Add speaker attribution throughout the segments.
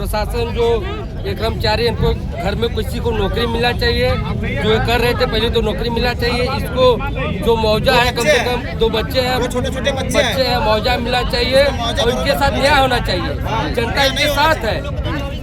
Speaker 1: प्रशासन जो ये कर्मचारी इनको घर में किसी को नौकरी मिलना चाहिए। जो ये कर रहे थे पहले तो नौकरी मिलना चाहिए। इसको जो मुआवजा है कम से कम 2 बच्चे हैं,
Speaker 2: छोटे
Speaker 1: बच्चे हैं, मुआवजा मिलना चाहिए और इनके साथ न्याय होना चाहिए। जनता इनके साथ है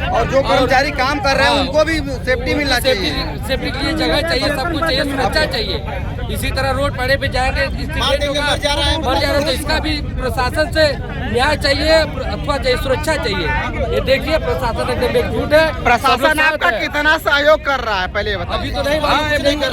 Speaker 2: और जो कर्मचारी काम कर रहे हैं उनको भी सेफ्टी मिलना चाहिए।
Speaker 1: सेफ्टी के लिए जगह चाहिए, सब कुछ चाहिए, सुरक्षा चाहिए। इसी तरह रोड पड़े पे जाएंगे मर जा रहा है तो इसका भी प्रशासन से न्याय चाहिए अथवा सुरक्षा चाहिए। ये देखिए प्रशासन एकदम एकजुट है।
Speaker 2: प्रशासन आपका कितना सहयोग कर रहा है पहले बताइए।
Speaker 1: अभी तो नहीं कर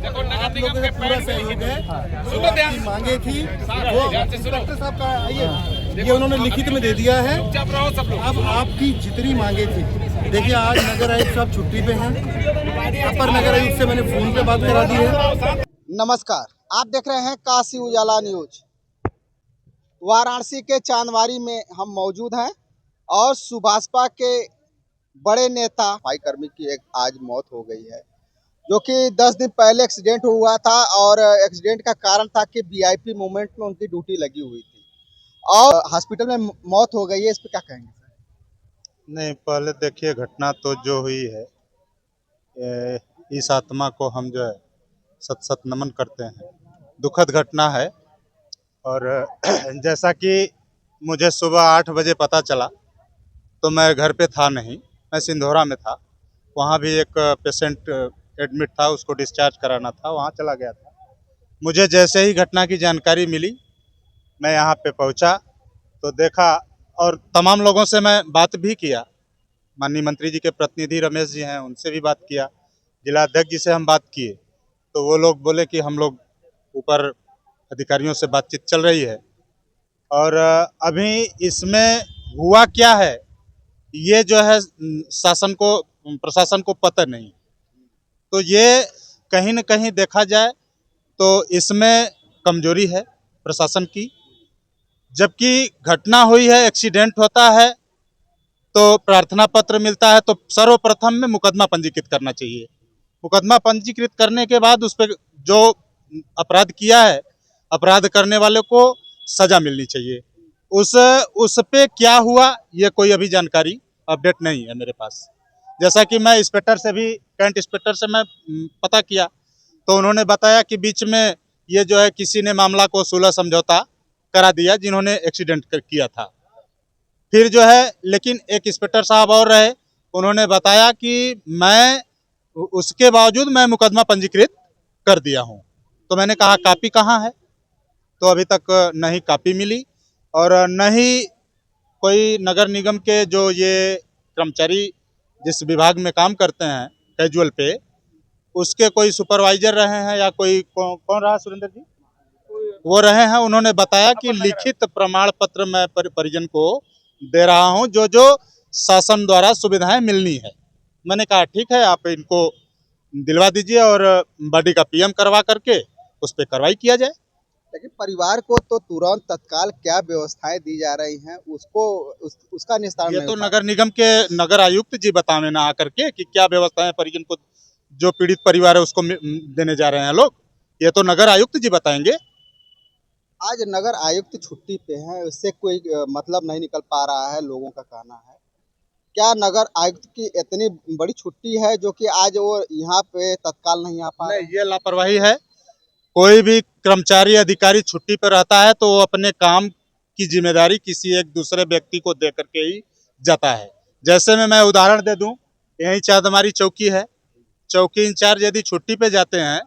Speaker 3: देखो नगर निगम के पूरा सहयोग है। मांगे थी वो इंस्पेक्टर साहब का ये उन्होंने लिखित में दे दिया है। अब आपकी जितनी मांगे थी, देखिए आज नगर आयुक्त साहब छुट्टी पे हैं। अपर नगर आयुक्त से मैंने फोन पे बात करा दी है।
Speaker 2: नमस्कार, आप देख रहे हैं काशी उजाला न्यूज। वाराणसी के चांदवारी में हम मौजूद हैं और सुभाषपा के बड़े नेता सफाई कर्मी की एक आज मौत हो गई है, जो कि 10 दिन पहले एक्सीडेंट हुआ था और एक्सीडेंट का कारण था कि वीआईपी मूवमेंट में उनकी ड्यूटी लगी हुई थी और हॉस्पिटल में मौत हो गई है। इस पर क्या कहेंगे सर?
Speaker 4: नहीं, पहले देखिए घटना तो जो हुई है, इस आत्मा को हम जो है सत सत नमन करते हैं। दुखद घटना है और जैसा कि मुझे सुबह 8 बजे पता चला तो मैं घर पे था नहीं, मैं सिंधोरा में था। वहाँ भी एक पेशेंट एडमिट था, उसको डिस्चार्ज कराना था, वहाँ चला गया था। मुझे जैसे ही घटना की जानकारी मिली मैं यहाँ पे पहुँचा तो देखा और तमाम लोगों से मैं बात भी किया। माननीय मंत्री जी के प्रतिनिधि रमेश जी हैं, उनसे भी बात किया। जिला अध्यक्ष जी से हम बात किए तो वो लोग बोले कि हम लोग ऊपर अधिकारियों से बातचीत चल रही है। और अभी इसमें हुआ क्या है ये जो है शासन को प्रशासन को पता नहीं। तो ये कहीं न कहीं देखा जाए तो इसमें कमजोरी है प्रशासन की। जबकि घटना हुई है, एक्सीडेंट होता है तो प्रार्थना पत्र मिलता है तो सर्वप्रथम में मुकदमा पंजीकृत करना चाहिए। मुकदमा पंजीकृत करने के बाद उस पर जो अपराध किया है, अपराध करने वाले को सजा मिलनी चाहिए। उस पे क्या हुआ ये कोई अभी जानकारी अपडेट नहीं है मेरे पास। जैसा कि मैं इंस्पेक्टर से भी, कैंट इंस्पेक्टर से मैं पता किया तो उन्होंने बताया कि बीच में ये जो है किसी ने मामला को सुलह समझौता करा दिया जिन्होंने एक्सीडेंट किया था। फिर जो है लेकिन एक इंस्पेक्टर साहब और रहे, उन्होंने बताया कि मैं उसके बावजूद मैं मुकदमा पंजीकृत कर दिया हूं। तो मैंने कहा कापी कहाँ है? तो अभी तक न ही कापी मिली और न ही कोई नगर निगम के जो ये कर्मचारी जिस विभाग में काम करते हैं कैजुअल पे, उसके कोई सुपरवाइजर रहे हैं या कोई कौन रहा सुरेंद्र जी, वो रहे हैं। उन्होंने बताया कि लिखित प्रमाण पत्र मैं परिजन को दे रहा हूं जो जो शासन द्वारा सुविधाएं मिलनी है। मैंने कहा ठीक है, आप इनको दिलवा दीजिए और बॉडी का पीएम करवा करके उस पर कार्रवाई किया जाए।
Speaker 2: लेकिन परिवार को तो तुरंत तत्काल क्या व्यवस्थाएं दी जा रही हैं उसका निस्तारण
Speaker 4: ये
Speaker 2: नहीं
Speaker 4: तो
Speaker 2: होता।
Speaker 4: नगर निगम के नगर आयुक्त जी बतावे ना आकर के कि क्या व्यवस्थाएं परिजन को, जो पीड़ित परिवार है उसको देने जा रहे हैं लोग। ये तो नगर आयुक्त जी बताएंगे।
Speaker 2: आज नगर आयुक्त छुट्टी पे हैं, उससे कोई मतलब नहीं निकल पा रहा है, लोगों का कहना है। क्या नगर आयुक्त की इतनी बड़ी छुट्टी है जो कि आज वो यहाँ पे तत्काल नहीं आ पा रहे?
Speaker 4: ये लापरवाही है। कोई भी कर्मचारी अधिकारी छुट्टी पर रहता है तो वो अपने काम की जिम्मेदारी किसी एक दूसरे व्यक्ति को दे करके ही जाता है। जैसे मैं उदाहरण दे दूं, यही चांदमारी चौकी है, चौकी इंचार्ज यदि छुट्टी पे जाते हैं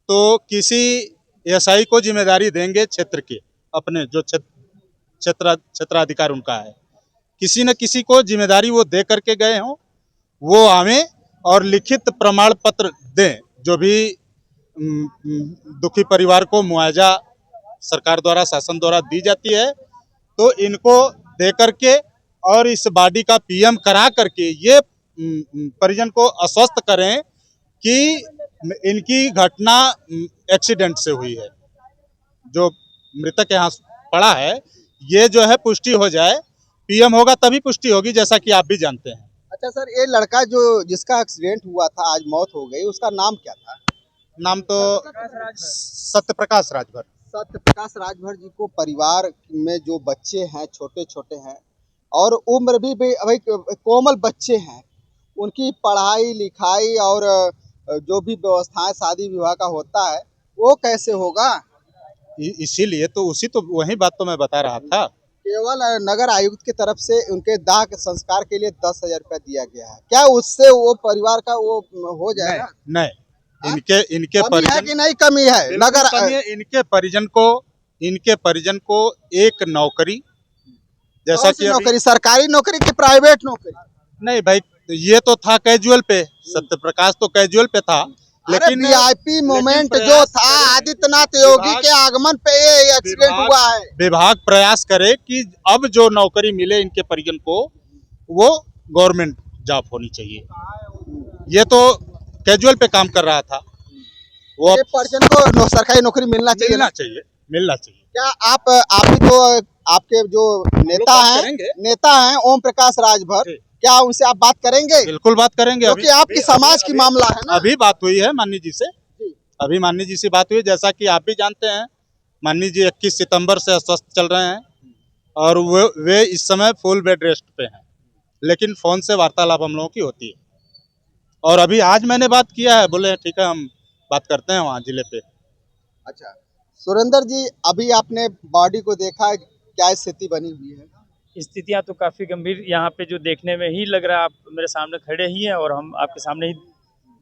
Speaker 4: तो किसी एसआई को जिम्मेदारी देंगे क्षेत्र के, अपने जो क्षेत्राधिकार उनका है, किसी न किसी को जिम्मेदारी वो दे करके गए हों, वो आवें और लिखित प्रमाण पत्र दें। जो भी दुखी परिवार को मुआवजा सरकार द्वारा, शासन द्वारा दी जाती है तो इनको दे करके और इस बॉडी का पीएम करा करके ये परिजन को आश्वस्त करें कि इनकी घटना एक्सीडेंट से हुई है। जो मृतक यहाँ पड़ा है ये जो है पुष्टि हो जाए, पीएम होगा तभी पुष्टि होगी, जैसा कि आप भी जानते हैं।
Speaker 2: अच्छा सर, ये लड़का जो जिसका एक्सीडेंट हुआ था, आज मौत हो गई, उसका नाम क्या था?
Speaker 4: नाम तो सत्यप्रकाश राजभर।
Speaker 2: सत्यप्रकाश राजभर जी को परिवार में जो बच्चे हैं छोटे छोटे हैं और उम्र भी अभी कोमल बच्चे हैं, उनकी पढ़ाई लिखाई और जो भी व्यवस्थाएं शादी विवाह का होता है वो कैसे होगा।
Speaker 4: इसीलिए तो वही बात तो मैं बता रहा था।
Speaker 2: केवल नगर आयुक्त की तरफ से उनके दाह के संस्कार के लिए 10,000 रुपया दिया गया है, क्या उससे वो परिवार का वो हो जाएगा?
Speaker 4: नहीं, इनके
Speaker 2: कमी है
Speaker 4: परिजन
Speaker 2: कि नहीं कमी है? नगर
Speaker 4: कमी है। इनके परिजन को एक नौकरी, जैसा
Speaker 2: कौन सी
Speaker 4: कि
Speaker 2: नौकरी, सरकारी नौकरी कि प्राइवेट नौकरी?
Speaker 4: नहीं भाई, ये तो था कैजुअल पे, सत्यप्रकाश तो कैजुअल पे था, लेकिन
Speaker 2: वीआईपी मोमेंट जो था आदित्यनाथ योगी के आगमन पे ये एक्सीडेंट हुआ है।
Speaker 4: विभाग प्रयास करे कि अब जो नौकरी मिले इनके परिजन को वो गवर्नमेंट जॉब होनी चाहिए। ये तो कैजुअल पे काम कर रहा था, वो
Speaker 2: ये परिजन को सरकारी नौकरी मिलना चाहिए ना?
Speaker 4: मिलना चाहिए।
Speaker 2: क्या आप ही तो आपके जो नेता हैं ओम प्रकाश राजभर, क्या उनसे आप बात करेंगे?
Speaker 4: बिल्कुल बात करेंगे,
Speaker 2: क्योंकि आपकी समाज की मामला है ना।
Speaker 4: अभी बात हुई है माननीय जी से, अभी माननीय जी से बात हुई। जैसा कि आप भी जानते हैं, माननीय जी 21 सितंबर से अस्वस्थ चल रहे हैं और वे इस समय फुल बेड रेस्ट पे हैं, लेकिन फोन से वार्तालाप हम लोगों की होती है। और अभी आज मैंने बात किया है, बोले ठीक है हम बात करते हैं वहाँ जिले पे।
Speaker 2: अच्छा सुरेंद्र जी, अभी आपने बॉडी को देखा, क्या स्थिति बनी हुई है?
Speaker 5: स्थितियां तो काफ़ी गंभीर यहाँ पे जो देखने में ही लग रहा है, आप मेरे सामने खड़े ही हैं और हम आपके सामने ही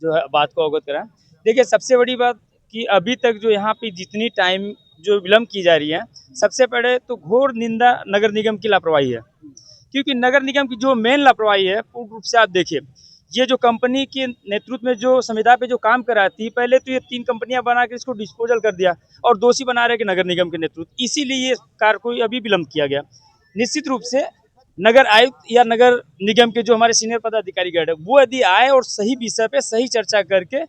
Speaker 5: जो है बात को अवगत कराएं। देखिए सबसे बड़ी बात कि अभी तक जो यहाँ पे जितनी टाइम जो विलम्ब की जा रही है, सबसे पहले तो घोर निंदा नगर निगम की लापरवाही है, क्योंकि नगर निगम की जो मेन लापरवाही है पूर्ण रूप से आप देखिए, ये जो कंपनी के नेतृत्व में जो संविदा पे जो काम कर रहा थी, पहले तो ये 3 कंपनियां बना के इसको डिस्पोजल कर दिया और दोषी बना रहे कि नगर निगम के नेतृत्व, इसीलिए ये कार्य को अभी विलम्ब किया गया। निश्चित रूप से नगर आयुक्त या नगर निगम के जो हमारे सीनियर पदाधिकारी गए वो यदि आए और सही विषय पे सही चर्चा करके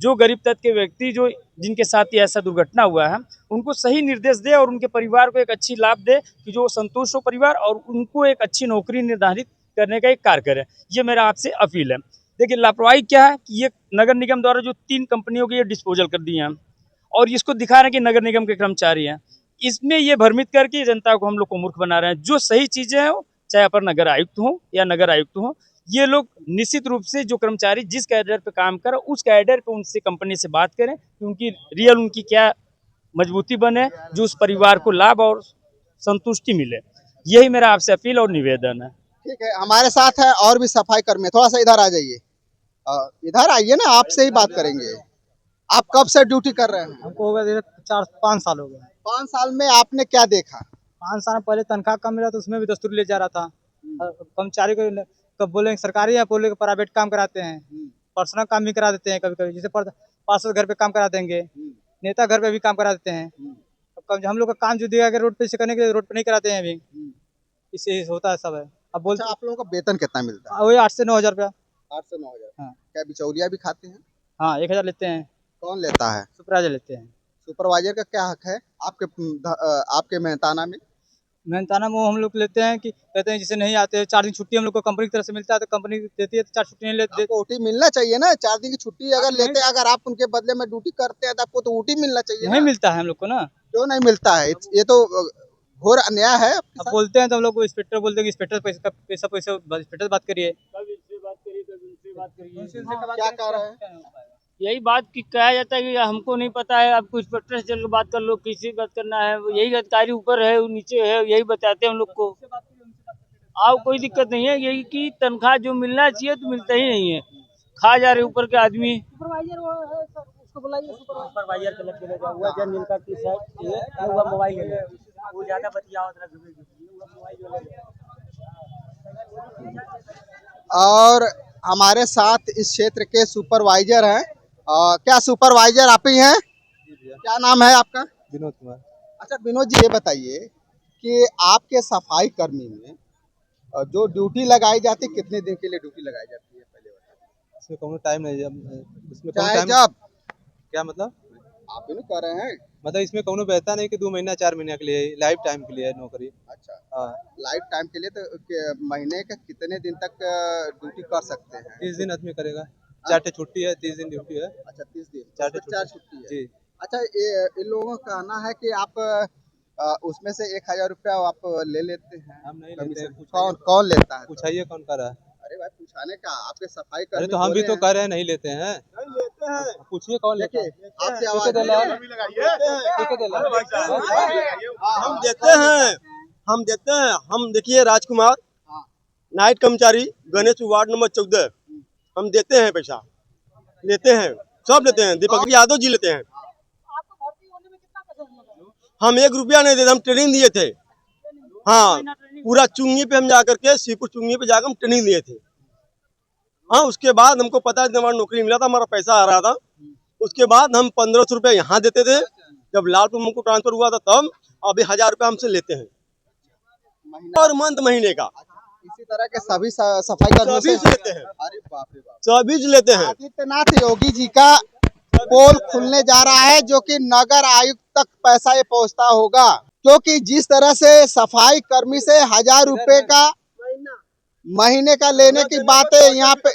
Speaker 5: जो गरीब तबके के व्यक्ति जो जिनके साथ ये ऐसा दुर्घटना हुआ है उनको सही निर्देश दे और उनके परिवार को एक अच्छी लाभ दे कि जो संतुष्ट हो परिवार और उनको एक अच्छी नौकरी निर्धारित करने का एक कार्य करें, ये मेरा आपसे अपील है। देखिए लापरवाही क्या है कि ये नगर निगम द्वारा जो 3 कंपनियों की ये डिस्पोजल कर दी हैं और इसको दिखा रहे हैं कि नगर निगम के कर्मचारी हैं, इसमें ये भ्रमित करके जनता को हम लोग को मूर्ख बना रहे हैं। जो सही चीज़ें हैं चाहे अपर नगर आयुक्त हो या नगर आयुक्त हो, ये लोग निश्चित रूप से जो कर्मचारी जिस कैडर पे काम कर उस कैडर पे उनसे कंपनी से बात करें कि उनकी रियल उनकी क्या मजबूती बने, जो उस परिवार को लाभ और संतुष्टि मिले। यही मेरा आपसे अपील और निवेदन है।
Speaker 2: ठीक है, हमारे साथ है और भी सफाई कर्मी, थोड़ा सा इधर आ जाइए। इधर आइए ना, आपसे ही बात करेंगे। आप कब से ड्यूटी कर रहे हैं?
Speaker 6: हमको हो गया 4-5 साल हो गए।
Speaker 2: 5 साल में आपने क्या देखा?
Speaker 6: 5 साल पहले तनख्वाह कम मिला तो उसमें भी दस्तूर ले जा रहा था। कर्मचारी को कब बोलेंगे सरकारी है, बोले प्राइवेट काम कराते हैं, पर्सनल काम भी करा देते हैं कभी कभी, जैसे पार्षद घर पे काम करा देंगे, नेता घर पे भी काम करा देते हैं। हम लोग का काम जो दिया गया रोड पे से करने के लिए रोड पे नहीं कराते हैं अभी, इससे होता है सब है। अब बोलते
Speaker 2: आप लोगों का वेतन कितना मिलता है?
Speaker 6: वही 8 से 9 हज़ार रुपया।
Speaker 2: 8 से 9 हजार।
Speaker 6: हाँ।
Speaker 2: क्या बिचौलिया भी खाते हैं?
Speaker 6: हाँ 1,000 लेते हैं।
Speaker 2: कौन लेता है?
Speaker 6: सुपरवाइजर लेते हैं।
Speaker 2: सुपरवाइजर का क्या हक है आपके मेहताना में?
Speaker 6: मेहनताना में हम लोग लेते हैं कि कहते हैं जिसे नहीं आते 4 दिन छुट्टी हम लोग को कंपनी की तरफ से मिलता है, तो कंपनी देती है तो 4 छुट्टी नहीं लेते।
Speaker 2: आपको ऊटी मिलना चाहिए ना, 4 दिन की छुट्टी अगर लेते हैं, अगर आप उनके बदले में ड्यूटी करते हैं तो आपको तो ऊटी मिलना चाहिए।
Speaker 6: नहीं मिलता है हम लोग को ना।
Speaker 2: क्यों नहीं मिलता है? ये तो घोर अन्याय है।
Speaker 6: अब बोलते हैं तो हम लोग को इंस्पेक्टर बोलते हैं कि इंस्पेक्टर पैसा इंस्पेक्टर बात करिए।
Speaker 2: क्या कह रहे हैं?
Speaker 7: यही बात की कहा जाता है कि हमको नहीं पता है, आपको इंस्पेक्टर से चल के बात कर लो, किसी से बात करना है, यही अधिकारी ऊपर है नीचे है, यही बताते हैं हम लोग को। आओ कोई दिक्कत नहीं है, यही कि तनख्वाह जो मिलना चाहिए तो मिलता ही नहीं है, खा जा रहे ऊपर के आदमी।
Speaker 5: सुपरवाइजर के लग लगा हुआ जन नील का टी-शर्ट ये हुआ मोबाइल ले ले, वो ज्यादा बतिया होता है।
Speaker 2: और हमारे साथ इस क्षेत्र के सुपरवाइजर हैं। क्या सुपरवाइजर आप ही हैं? क्या नाम है आपका?
Speaker 3: विनोद कुमार।
Speaker 2: अच्छा विनोद जी, ये बताइए कि आपके सफाई कर्मी में जो ड्यूटी लगाई जाती है, कितने दिन के लिए ड्यूटी लगाई जाती है पहले बताइए।
Speaker 3: इसमें कोनो टाइम नहीं है, इसमें कोनो
Speaker 2: चाहे
Speaker 3: टाइम
Speaker 2: जब
Speaker 3: क्या मतलब
Speaker 2: आप ही कह रहे हैं।
Speaker 3: मतलब इसमें कोनो बहता नहीं कि 2 महीना 4 महीने के लिए, लाइफ टाइम के लिए है नौकरी।
Speaker 2: अच्छा,
Speaker 3: हाँ
Speaker 2: लाइफ टाइम के लिए तो महीने का कितने दिन तक ड्यूटी कर सकते हैं?
Speaker 3: 30 दिन आदमी करेगा।
Speaker 8: 4 दिन छुट्टी है, 30 दिन ड्यूटी है।
Speaker 2: अच्छा 30 दिन
Speaker 8: 4
Speaker 2: 4 छुट्टी है।
Speaker 8: जी।
Speaker 2: अच्छा इन लोगों का कहना है कि आप उसमें से 1000 रुपया आप ले लेते हैं।
Speaker 8: हम नहीं लेते हैं।
Speaker 2: कौन लेता है?
Speaker 8: पूछाइए कौन कर रहा है।
Speaker 2: अरे भाई पूछाने का, आपके सफाई
Speaker 8: अरे
Speaker 2: कर्मी
Speaker 8: तो हम भी
Speaker 2: बोले
Speaker 8: तो
Speaker 2: हैं।
Speaker 8: कह रहे हैं नहीं लेते हैं। पूछिए कौन लेता है।
Speaker 2: देखिए आपकी आवाज
Speaker 8: हम
Speaker 9: देते हैं। हम देखिए राजकुमार नाइट कर्मचारी गणेश वार्ड नंबर 14 हम देते हैं पैसा, लेते हैं, सब लेते हैं। दीपक यादव जी लेते हैं। हम 1 रुपया नहीं देते, हम ट्रेनिंग दिए थे। हाँ पूरा चुंगी पे हम जाकर के सीपुर चुंगी पे जाकर हम ट्रेनिंग दिए थे। हाँ उसके बाद हमको पता है जब हमारा नौकरी मिला था, हमारा पैसा आ रहा था, उसके बाद हम 1500 रुपया यहाँ देते थे। जब लालपुर हमको ट्रांसफर हुआ था तब अभी 1000 रुपया हमसे लेते हैं पर मंथ महीने का।
Speaker 2: इसी तरह के सभी सफाई कर्मियों
Speaker 9: सभी से लेते हैं।
Speaker 2: अरे बाप रे बाप।
Speaker 9: सभी से लेते हैं।
Speaker 2: आदित्यनाथ योगी जी का पोल खुलने जा रहा है, जो कि नगर आयुक्त तक पैसा ये पहुंचता होगा, क्योंकि जिस तरह से सफाई कर्मी से 1000 रुपए का महीने का लेने की बातें यहाँ पे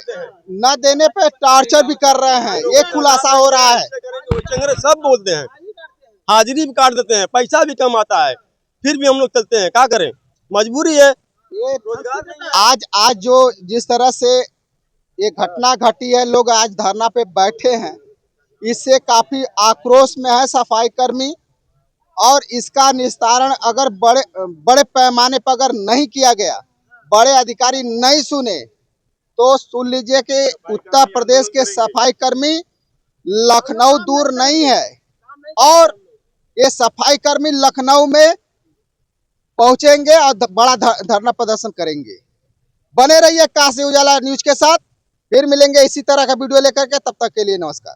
Speaker 2: न देने पे टॉर्चर भी कर रहे हैं, ये खुलासा हो रहा है।
Speaker 9: सब बोलते हैं, हाजिरी भी काट देते हैं, पैसा भी कम आता है, फिर भी हम लोग चलते हैं, क्या करें, मजबूरी है।
Speaker 2: ये आज जो जिस तरह से ये घटना घटी है, लोग आज धरना पे बैठे हैं, इससे काफी आक्रोश में है सफाई कर्मी। और इसका निस्तारण अगर बड़े पैमाने पर अगर नहीं किया गया, बड़े अधिकारी नहीं सुने, तो सुन लीजिए कि उत्तर प्रदेश के सफाई कर्मी लखनऊ दूर नहीं है और ये सफाई कर्मी लखनऊ में पहुंचेंगे और बड़ा धरना प्रदर्शन करेंगे। बने रहिए काशी उजाला न्यूज के साथ, फिर मिलेंगे इसी तरह का वीडियो लेकर के, तब तक के लिए नमस्कार।